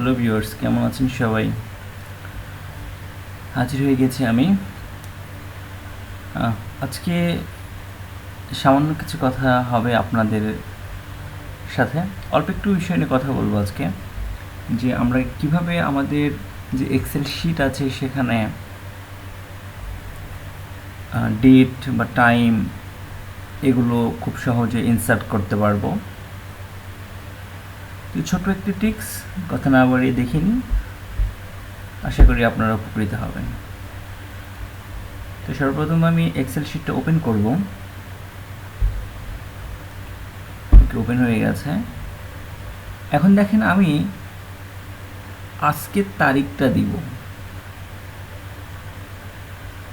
Hello viewers, কেমন আছেন সবাই? হাজির হয়ে গেছি আমি। আজকে সামান্য কিছু কথা হবে আপনাদের সাথে। অল্প একটু বিষয় নিয়ে কথা বলবো আজকে, যে আমরা কিভাবে আমাদের যে এক্সেল শিট আছে সেখানে ডেট বা টাইম এগুলো খুব সহজে ইনসার্ট করতে পারবো। তো ছোট্ট একটি টিক্স, কথা না বাড়িয়ে দেখে নিন, আশা করি আপনারা উপকৃত হবেন। তো সর্বপ্রথম আমি এক্সেল শিটটা ওপেন করব। ওপেন হয়ে গেছে। এখন দেখেন, আমি আজকের তারিখটা দিব।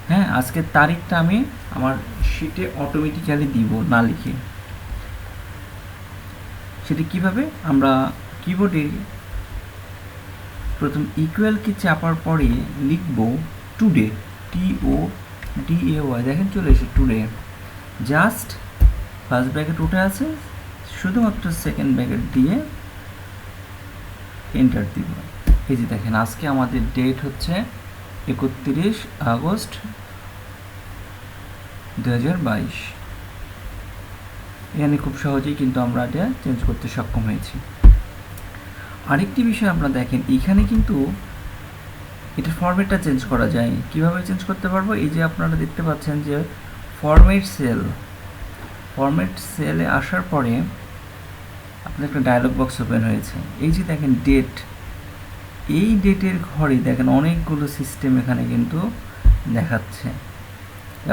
হ্যাঁ, আজকের তারিখটা আমি আমার শিটে অটোমেটিক্যালি দিব, না লিখে। সেটা কিভাবে? আমরা কিবোর্ডে প্রথম ইকুয়াল কি চাপার পরে লিখব টুডে, TODAY। দেখেন চলে এসে টুডে। জাস্ট ফার্স্ট ব্র্যাকেট উঠে আছে, শুধুমাত্র সেকেন্ড ব্র্যাকেট দিয়ে এন্টার দিব। এই যে দেখেন, আজকে আমাদের ডেট হচ্ছে 31 আগস্ট 2022। এখানে খুব সহজেই কিন্তু আমরা এটা চেঞ্জ করতে সক্ষম হয়েছি। আরেকটি বিষয় আপনারা দেখেন, এখানে কিন্তু এটার ফরম্যাটটা চেঞ্জ করা যায়। কিভাবে চেঞ্জ করতে পারবো? এই যে আপনারা দেখতে পাচ্ছেন যে ফরম্যাট সেলে আসার পরে আপনার একটা ডায়লগ বক্স ওপেন হয়েছে। এই যে দেখেন ডেট, এই ডেটের ঘরে দেখেন অনেকগুলো সিস্টেম এখানে কিন্তু দেখাচ্ছে।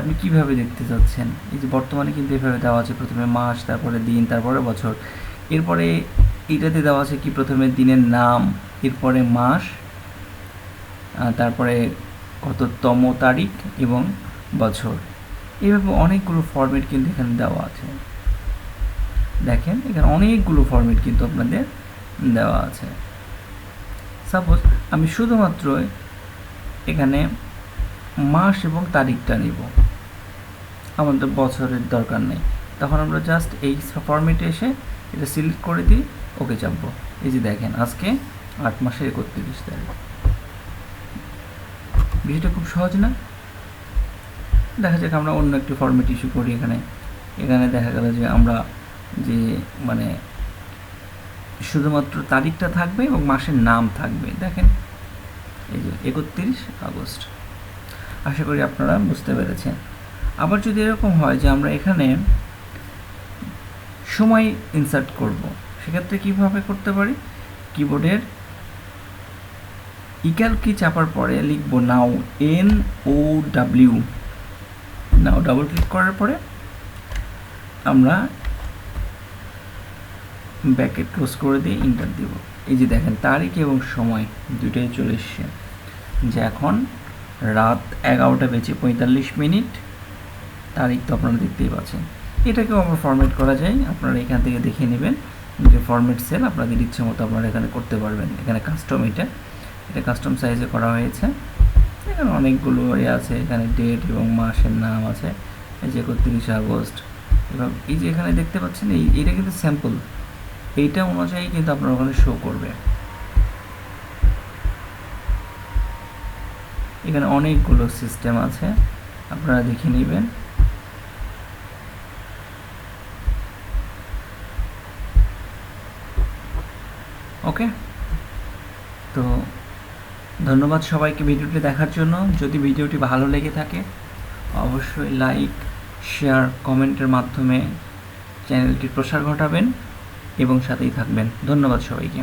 আপনি কিভাবে দেখতে চাচ্ছেন? এই যে বর্তমানে কিন্তু এভাবে দেওয়া আছে, প্রথমে মাস, তারপরে দিন, তারপরে বছর। এরপরে এইটাতে দেওয়া আছে কি, প্রথমে দিনের নাম, এরপরে মাস, তারপরে কততম তারিখ এবং বছর। এইভাবে অনেকগুলো ফরম্যাট কিন্তু এখানে দেওয়া আছে। দেখেন এখানে অনেকগুলো ফরম্যাট কিন্তু আপনাদের দেওয়া আছে। সাপোজ আমি শুধুমাত্র এখানে মাস এবং তারিখটা নিব, আমাদের বছরের দরকার নেই। তখন আমরা জাস্ট এই ফরম্যাটে এসে এটা সিলেক্ট করে দিই, ওকে চাপবো। এই যে দেখেন আজকে 8 মাসের 31 তারিখ। বিষয়টা খুব সহজ না? দেখা যাক আমরা অন্য একটি ফরম্যাট ইস্যু করি। এখানে দেখা গেল যে আমরা যে মানে শুধুমাত্র তারিখটা থাকবে এবং মাসের নাম থাকবে। দেখেন এই যে 31 আগস্ট। আশা করি আপনারা বুঝতে পেরেছেন। আবার যদি এরকম হয় যে আমরা এখানে সময় ইনসার্ট করব, সেক্ষেত্রে কিভাবে করতে পারি? কিবোর্ডের ইকুয়াল কি চাপার পরে লিখব নাও, NOW। নাও ডাবল ক্লিক করার পরে আমরা ব্র্যাকেট ক্লোজ করে দিয়ে এন্টার দিব। এই যে দেখেন তারিখ এবং সময় দুটোই চলে এসছে, যে এখন রাত 11:45। তারিখ তো আপনারা দেখতেই পাচ্ছেন। এটাকেও আমরা ফরম্যাট করা যায়, আপনারা এখান থেকে দেখে নেবেন যে ফরম্যাট সেল আপনাদের ইচ্ছে মতো আপনারা এখানে করতে পারবেন। এখানে কাস্টম, এটা কাস্টম সাইজে করা হয়েছে। এখানে অনেকগুলো আছে, এখানে ডেট এবং মাসের নাম আছে। এই যে 31 আগস্ট। এবং এই যে এখানে দেখতে পাচ্ছেন, এইটা কিন্তু স্যাম্পল, এইটা অনুযায়ী কিন্তু আপনার ওখানে শো করবে। এখানে অনেকগুলো সিস্টেম আছে, আপনারা দেখে নেবেন। ওকে, তো ধন্যবাদ সবাইকে ভিডিওটি দেখার জন্য। যদি ভিডিওটি ভালো লেগে থাকে অবশ্যই লাইক, শেয়ার, কমেন্টের মাধ্যমে চ্যানেলটির প্রসার ঘটাবেন এবং সাথেই থাকবেন। ধন্যবাদ সবাইকে।